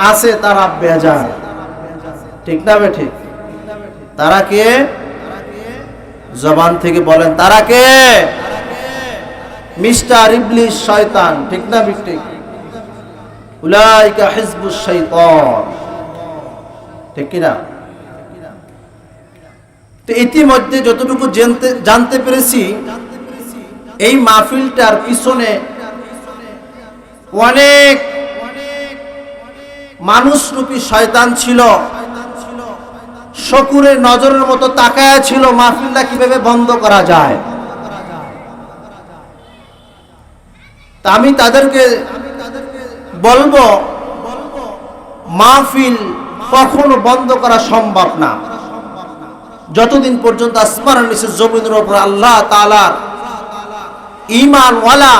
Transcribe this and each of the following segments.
আছে তারা বেজার, ঠিক না বে ঠিক? তারা কে? জবান থেকে বলেন, তারা কে? মিস্টার ইবলিস, শয়তান, ঠিক না বে ঠিক? উলাইকা হিজবুশ শাইতান, ঠিক কি না? তো ইতিমধ্যে যতটুকু জানতে পেরেছি, এই মাহফিলটার পিছনে অনেক মানুষরূপী শয়তান ছিল, শকুরের নজরের মতো তাকায়া ছিল মাহফিলটা কিভাবে বন্ধ করা যায়। তা আমি তাদেরকে বলবো, মাহফিল কখনো বন্ধ করা সম্ভব না যতদিন পর্যন্ত আসমানের নিচে জমিনের উপর আল্লাহ তাআলার ঈমানওয়ালা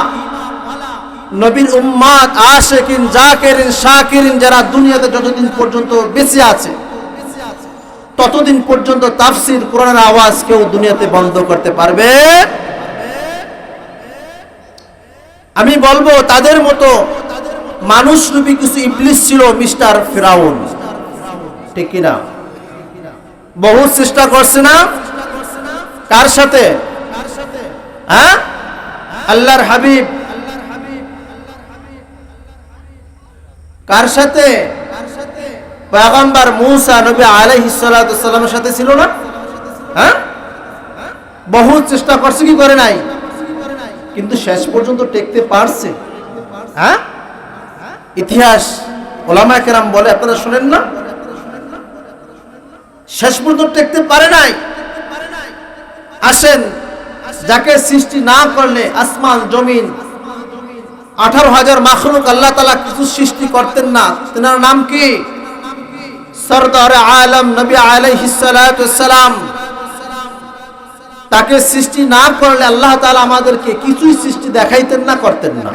নবীর উম্মাত আশিকিন জাকিরিন শাকিরিন যারা দুনিয়াতে যতদিন পর্যন্ত বেঁচে আছে ততদিন পর্যন্ত তাফসীর কোরআনের আওয়াজ কেউ দুনিয়াতে বন্ধ করতে পারবে। আমি বলবো তাদের মতো মানুষরূপী কিছু ইবলিস ছিল, মিস্টার ফিরাউন, ঠিক কিনা? বহু চেষ্টা করছে না? কার সাথে? হ্যাঁ, আল্লাহর হাবিব কার সাথে? পয়গম্বর মূসা নবী আলাইহিস সালাতু ওয়াসসালামের সাথে ছিল না? হ্যাঁ, বহু চেষ্টা করছে, কি করে নাই? কিন্তু শেষ পর্যন্ত টেকতে পারছে। হ্যাঁ, ইতিহাস ওলামায়ে কেরাম বলে, আপনারা শুনেন না? শেষ পর্যন্ত টেকতে পারে নাই। আসেন, যাকে সৃষ্টি না করলে আসমান জমিন 18,000 মাখলুক আল্লাহ তাআলা কিছু সৃষ্টি করতেন না, তার নাম কি? সরদার আলম নবী আলাইহিস সালাতু ওয়াসসালাম। তাকে সৃষ্টি না করলে আল্লাহ তাআলা আমাদেরকে কিছুই সৃষ্টি দেখাইতেন না, করতেন না,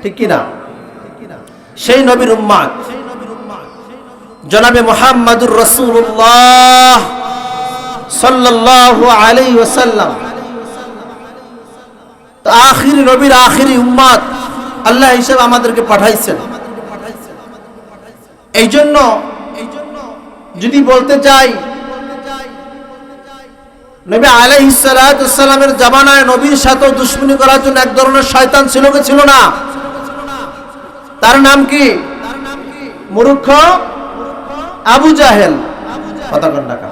ঠিক কি না? সেই নবীর উম্মত জনাবে মুহাম্মদুর রাসূলুল্লাহ সাল্লাল্লাহু আলাইহি ওয়াসাল্লাম, তো আখিরি নবীর আখিরি উম্মত আল্লাহ হিসেবে আমাদেরকে পাঠাইছেন। এই জন্য যদি বলতে চাই, নবী আলাইহিস সালাতু ওয়াসসালামের জামানায় নবীর সাথে দুশমনি করার জন্য এক ধরনের শয়তান ছিল কি ছিল না? তার নাম কি? মূর্খ আবু জাহেল। কথা কোন টাকা?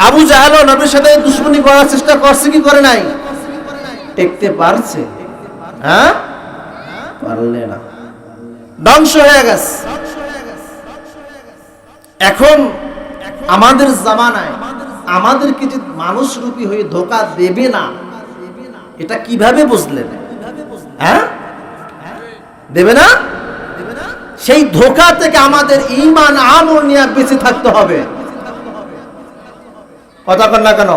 আবু জাহেলও নবীর সাথে দুশমনি করার চেষ্টা করছে কি করে নাই? টেকতে পারছে? হ্যাঁ, পারলে না, ধ্বংস হয়ে গেছে। এখন আমাদের জামানায় আমাদেরকে যে মানুষ রূপী হয়ে ধোঁকা দেবে না, এটা কিভাবে বুঝলেন? হ্যাঁ, দেবে না। সেই ধোঁকা থেকে আমাদের ঈমান আমল নিয়ে বেঁচে থাকতে হবে। কথা বল না কেন?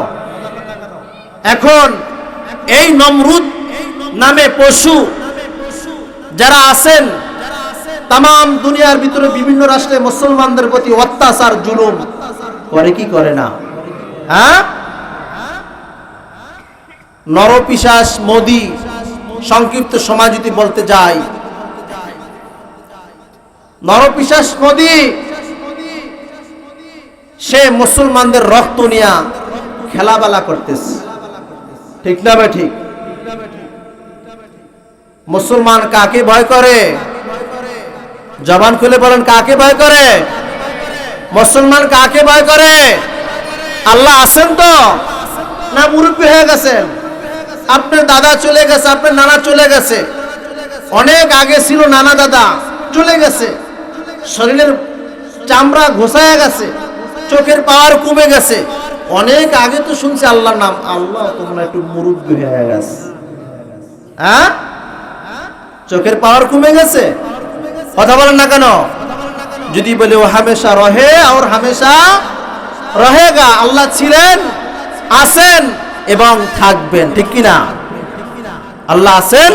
এখন এই নমরুদ নামে পশু যারা আছেন, তাম দুনিয়ার ভিতরে বিভিন্ন রাষ্ট্রে মুসলমানদের প্রতি অত্যাচার জুলুম করে কি করে না? হ্যাঁ, নরপিশাচ মোদি, সংক্ষিপ্ত সময় যদি বলতে যাই, নরপিশাচ মোদি সে মুসলমানদের রক্ত নিয়ে খেলাবেলা করতেছে, ঠিক না ভাই? ঠিক। মুসলমান কাকে ভয় করে? জবান খুলে বলেন, কাকে ভয় করে? মুসলমান কাকে ভয় করে? আল্লাহ আছেন তো না? মুরব্বী হয়ে গেছেন, আপনার দাদা চলে গেছে, আপনার নানা চলে গেছে, অনেক আগে ছিল নানা দাদা, চলে গেছে, শরীরের চামড়া ঘোষায় গেছে, চোখের পাওয়ার কমে গেছে। অনেক আগে তো শুনছি আল্লাহর নাম, আল্লাহ তোমরা একটু মুরব্বী হয়ে গেছে। হ্যাঁ, চোখের পাওয়ার কমে গেছে। কথা বলেন না কেন? যদি বলে ও হামেশা রহে আর হামেশা রহেগা, আল্লাহ ছিলেন, আছেন এবং থাকবেন, ঠিক কি না? আল্লাহ আছেন,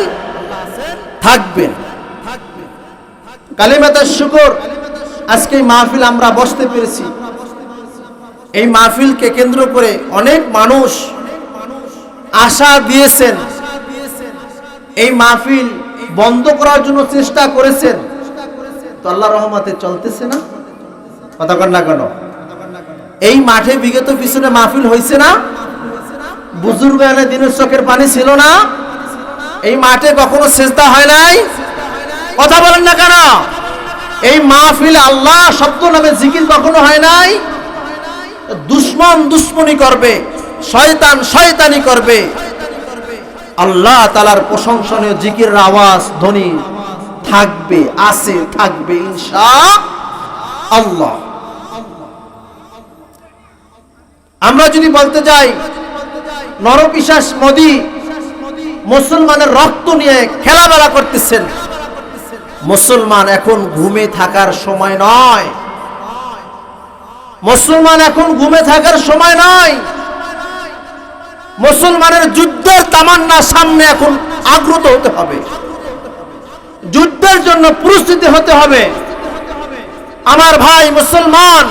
থাকবেন। কালিমাতুশ শুকর, আজকে এই মাহফিল আমরা বসতে পেরেছি। এই মাহফিলকে কেন্দ্র করে অনেক মানুষ আশা দিয়েছেন, এই মাহফিল বন্ধ করার জন্য চেষ্টা করেছেন, তো আল্লাহর রহমতে চলতেছে না? কথা কন না কেন? এই মাঠে বিগত পিছনে মাহফিল হয়েছে না? বুজুর্গ এনে দিনের চোখের পানি ছিল না? এই মাঠে কখনো সেজদা হয় নাই? কথা বলেন না কেন? এই মাহফিলে আল্লাহ শব্দ নামে জিকির কখনো হয় নাই? দুশ্মন দুশ্মনী করবে, শয়তান শয়তানি করবে, আল্লাহ তাআলার প্রশংসনীয় জিকিরের আওয়াজ ধ্বনি থাকবে, আছে, থাকবে ইনশাআল্লাহ। আমরা যদি বলতে যাই নরপিশাচ মোদি মুসলমানের রক্ত নিয়ে খেলাধুলা করতেছেন, মুসলমান এখন ঘুমে থাকার সময় নয়। মুসলমান এখন ঘুমে থাকার সময় নয়। মুসলমানের যুদ্ধের তামান্না সামনে এখন আগ্রত হতে হবে, যুদ্ধের জন্য প্রস্তুতি হতে হবে। আমার ভাই মুসলমান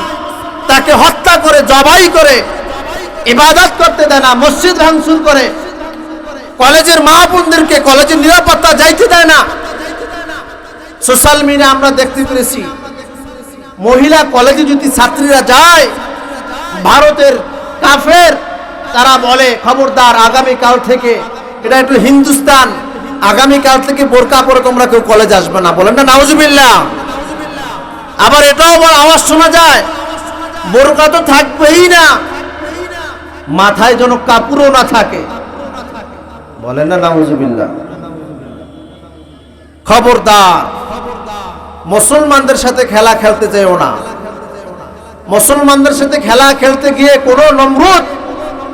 তাকে হত্যা করে জবাই করে ইবাদত করতে দেয় না, মসজিদ ভাঙচুর করে, কলেজের মা বোনদেরকে কলেজের নিরাপত্তা যাইতে দেয় না। সোশ্যাল মিডিয়া আমরা দেখতে পেরেছি, মহিলা কলেজে যদি ছাত্রীরা যায়, ভারতের কাফের তারা বলে খবরদার আগামীকাল থেকে, এটা একটু হিন্দুস্তান, আগামীকাল থেকে বোরকা পরে তোমরা কেউ কলেজে আসবে না, বলেন না নাউজুবিল্লাহ। আবার এটাও বড় আওয়াজ শোনা যায়, বোরকা তো থাকবেই না, মাথায় যেন কাপড়ও না থাকে, বলেন না নাউজুবিল্লাহ। খবরদার মুসলমানদের সাথে খেলা খেলতে যেও না। মুসলমানদের সাথে খেলা খেলতে গিয়ে কোনো নমরুদ,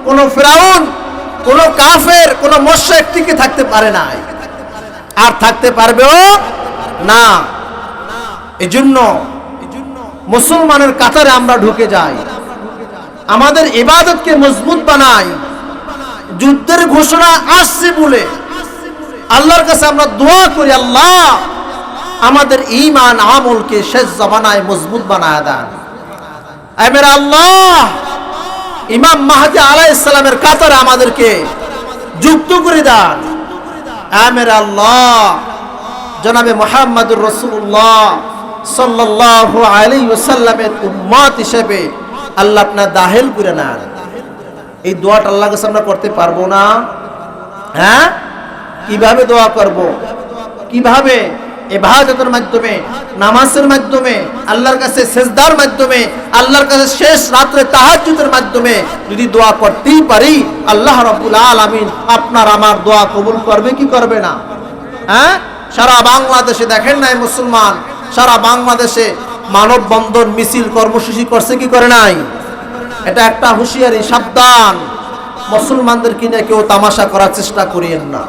কোনো ফিরাউন, কোনো কাফের, কোনো মুশরিক টিকে থাকতে পারে না, আর থাকতে পারবেও না। এজন্য মুসলমানের কাতারে আমরা ঢুকে যাই, আমাদের ইবাদতকে মজবুত বানাই। যুদ্ধের ঘোষণা আসছে বলে আল্লাহর কাছে আমরা দোয়া করি, আল্লাহ আমাদের ঈমান আমলকে শেষ জামানায় মজবুত বানায় দেন। এ মেরা আল্লাহ, ইমাম মাহদী আলাইহিস সালামের কাতারে আমাদেরকে যুক্ত করে দেন। এ মেরা আল্লাহ, জনাবে মুহাম্মদুর রাসূলুল্লাহ সাল্লাল্লাহু আলাইহি ওয়াসাল্লামের উম্মত হিসেবে আল্লাহ আপনার দাখিল করে নেন। এই দোয়াটা আল্লাহর কাছে আমরা করতে পারবো না? হ্যাঁ, কিভাবে দোয়া করব? কিভাবে? ইবাদতের মাধ্যমে, নামাজের মাধ্যমে, আল্লাহর কাছে সিজদার মাধ্যমে, আল্লাহর কাছে শেষ রাতে তাহাজ্জুদের মাধ্যমে যদি দোয়া করতেই পারি, আল্লাহ রাব্বুল আলামিন আপনার আমার দোয়া কবুল করবে কি করবে না? হ্যাঁ, সারা বাংলাদেশে দেখেন নাই মুসলমান, সারা বাংলাদেশে মানববন্ধন মিছিল কর্মসূচি করছে কি করে নাই? এটা একটা হুঁশিয়ারি, সাবধান, মুসলমানদেরকে নিয়ে কেউ তামাশা করার চেষ্টা করিয়েন না,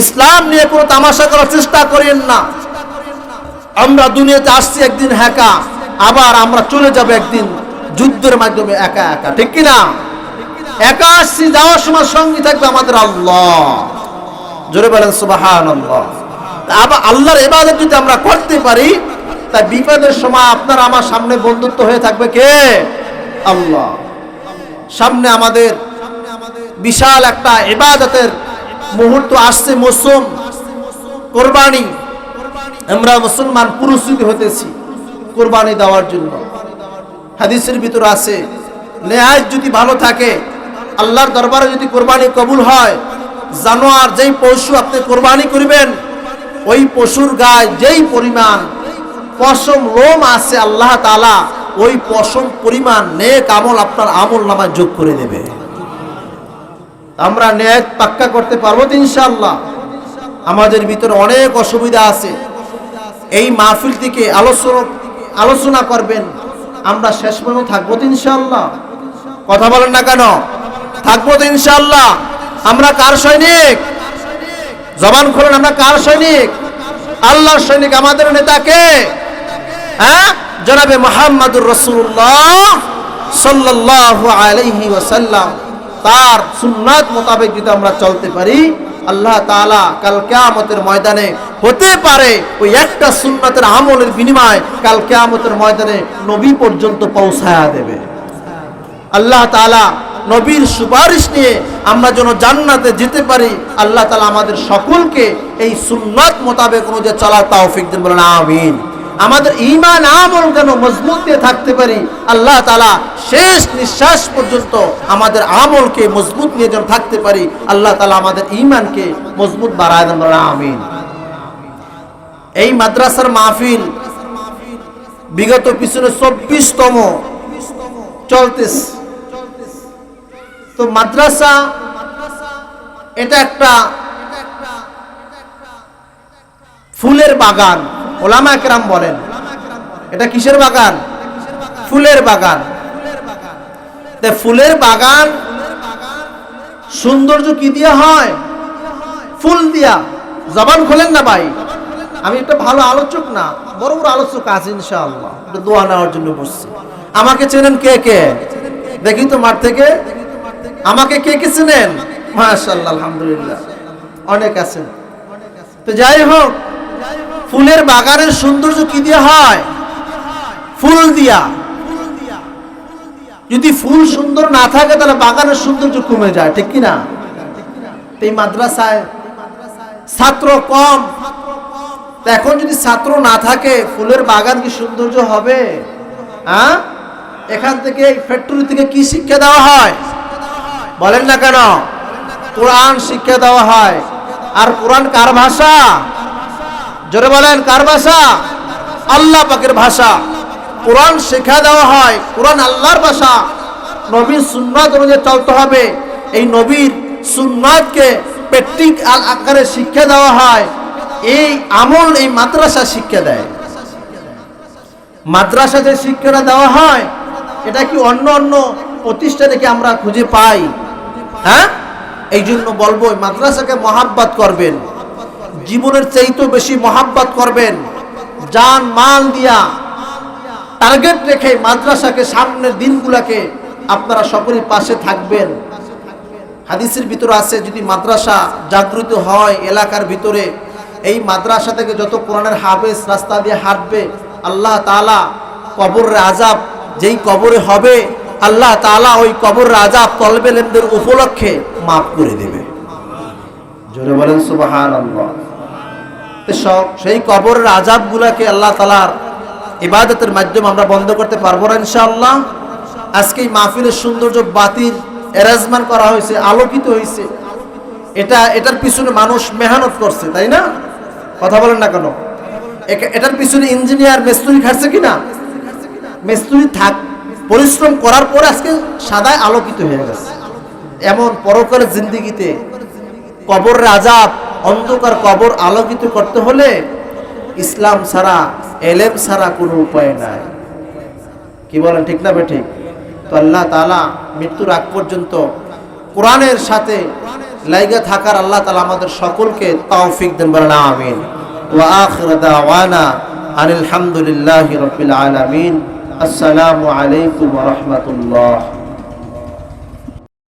ইসলাম নিয়ে কোনো তামাশা করার চেষ্টা করিয়েন না। আমরা দুনিয়াতে আসছি একদিন একা, আবার আমরা চলে যাব একদিন যুদ্ধের মাধ্যমে একা একা, ঠিক কিনা? একা আসছি, যাওয়ার সময় সঙ্গী থাকবে আমাদের আল্লাহ। জোরে বলেন সুবহানাল্লাহ। আবার আল্লাহর ইবাদত যদি আমরা করতে পারি, তাই বিপদের সময় আপনার আমার সামনে বন্ধুত্ব হয়ে থাকবে কে? আল্লাহ। সামনে আমাদের বিশাল একটা ইবাদতের মুহূর্ত আসছে, মৌসুম কোরবানি। আমরা মুসলমান প্রস্তুতি হতেছি কোরবানি দেওয়ার জন্য। হাদিসের ভিতর আছে, নেয়াজ যদি ভালো থাকে, আল্লাহর দরবারে যদি কোরবানি কবুল হয়, জানোয়ার যেই পশু আপনি কোরবানি করবেন, ওই পশুর গায়ে যেই পরিমাণ পশম লোম আছে, আল্লাহ তাআলা ওই পশম পরিমাণ নেক আমল আপনার আমল নামায় যোগ করে দেবে। আমরা নেক পাক্কা করতে পারবো তো ইনশাআল্লাহ? আমাদের ভিতরে অনেক অসুবিধা আছে। এই মাহফিল থেকে আলোচনা করবেন, আমরা শেষ পর্যন্ত থাকবো তো ইনশাআল্লাহ? কথা বলেন না কেন? থাকবো তো ইনশাআল্লাহ? আমরা কার সৈনিক? জবান খোলেন, আমরা কার সৈনিক? আল্লাহর সৈনিক। আমাদের নেতা কে? হ্যাঁ, জনাবে মুহাম্মদুর রাসূলুল্লাহ সাল্লাল্লাহু আলাইহি ওয়াসাল্লাম। তার সুন্নাত মোতাবেক যদি আমরা চলতে পারি, আল্লাহ তাআলা কাল কিয়ামতের ময়দানে হতে পারে ওই একটা সুন্নাতের আমলের বিনিময়ে কাল কিয়ামতের ময়দানে নবী পর্যন্ত পৌঁছায়া দেবে। আল্লাহ তাআলা নবীর সুপারিশ নিয়ে আমরা যেন জান্নাতে যেতে পারি। আল্লাহ তাআলা আমাদের সকলকে এই সুন্নাত মোতাবেক অনুযায়ী চলার তৌফিক দেন, বলেন আমিন। আমাদের ঈমান আমল যেন মজবুত দিয়ে থাকতে পারি, আল্লাহ তাআলা শেষ নিঃশ্বাস পর্যন্ত আমাদের আমলকে মজবুত নিয়ে যেন থাকতে পারি, আল্লাহ তাআলা আমাদের ঈমানকে মজবুত বাড়ায় দেন, বলেন আমিন। এই মাদ্রাসার মাহফিল বিগত পিছনে 24তম চলতেছে। তো মাদ্রাসা এটা একটা ফুলের বাগান, ওলামায়ে কেরাম বলেন এটা কিসের বাগান? ফুলের বাগান। তে ফুলের বাগান সৌন্দর্য কি দিয়া হয়? ফুল দিয়া। জবান খোলেন না ভাই, আমি একটা ভালো আলোচক না, বড় বড় আলোচক আছে ইনশাআল্লাহ, দোয়া নেওয়ার জন্য বসছি। আমাকে চেনেন কে কে? দেখি তো মাঠ থেকে আমাকে কে কে চেনেন? মাশাআল্লাহ, আলহামদুলিল্লাহ, অনেক আছেন। তো যাই হোক, ফুলের বাগানের সৌন্দর্য কি দিয়ে হয়? ফুল দিয়া। যদি ফুল সুন্দর না থাকে তাহলে বাগানের সৌন্দর্য কমে যায়, ঠিক কি না? এই মাদ্রাসায় ছাত্র কম, এখন যদি ছাত্র না থাকে ফুলের বাগান কি সৌন্দর্য হবে? হ্যাঁ, এখান থেকে ফ্যাক্টরি থেকে কি শিক্ষা দেওয়া হয় বলেন না কেন? কোরআন শিক্ষা দেওয়া হয়। আর কোরআন কার ভাষা? জোরে বলেন, কার ভাষা? আল্লাহ পাকের ভাষা। কোরআন শিক্ষা দেওয়া হয়, কোরআন আল্লাহর ভাষা। নবীর সুন্নাত অনুযায়ী চলতে হবে। এই নবীর সুন্নাতকে প্র্যাকটিক্যাল আকারে শিক্ষা দেওয়া হয়। এই আমল এই মাদ্রাসা শিক্ষা দেয়। মাদ্রাসা যে শিক্ষাটা দেওয়া হয় এটা কি অন্য অন্য প্রতিষ্ঠানে কি আমরা খুঁজে পাই? হ্যাঁ, এই জন্য বলবো মাদ্রাসাকে মহাব্বত করবেন, জীবনের চাইতেও বেশি মহাব্বত করবেন। জান মাল দিয়া টার্গেট রেখে মাদ্রাসাকে সামনের দিনগুলোকে আপনারা সকলের পাশে থাকবেন। হাদিসের ভিতরে আছে, যদি মাদ্রাসা জাগ্রত হয় এলাকার ভিতরে, এই মাদ্রাসা থেকে যত কোরআনের হাফেজ রাস্তা দিয়ে হাঁটবে, আল্লাহ তাআলা কবরের আযাব যেই কবরে হবে, আল্লাহ তাআলা ওই কবরের আযাব তলবে ইলমদের উপলক্ষে মাফ করে দেবে। জোরে বলেন সুবহানাল্লাহ। সেই কবরের আযাবগুলোকে আল্লাহ তাআলার ইবাদতের মাধ্যমে আমরা বন্ধ করতে পারবো না ইনশাআল্লাহ। আজকে এই মাহফিলের সৌন্দর্য বাতির অ্যারেঞ্জমেন্ট করা হয়েছে, আলোকিত হয়েছে, এটার পিছনে মানুষ মেহনত করছে, তাই না? কথা বলেন না কেন? এটার পিছনে ইঞ্জিনিয়ার মিস্ত্রি খাটছে কিনা? মিস্ত্রি থাক পরিশ্রম করার পর আজকে সাদায় আলোকিত হয়ে গেছে। এমন পরকালের জিন্দেগিতে কবরের আযাব, অন্ধকার কবর আলোকিত করতে হলে ইসলাম ছাড়া, এলেম ছাড়া কোনো উপায় নাই। কি বলেন, ঠিক না বেঠিক? তো আল্লাহ তাআলা মৃত্যুর আগ পর্যন্ত কোরআনের সাথে লাইগা থাকার আল্লাহ তাআলা আমাদের সকলকে তৌফিক দেন, বলেন আমিন। ওয়া আখিরু দাওয়ানা আলহামদুলিল্লাহি রাব্বিল আলামিন। আসসালামু আলাইকুম ওয়া রাহমাতুল্লাহ।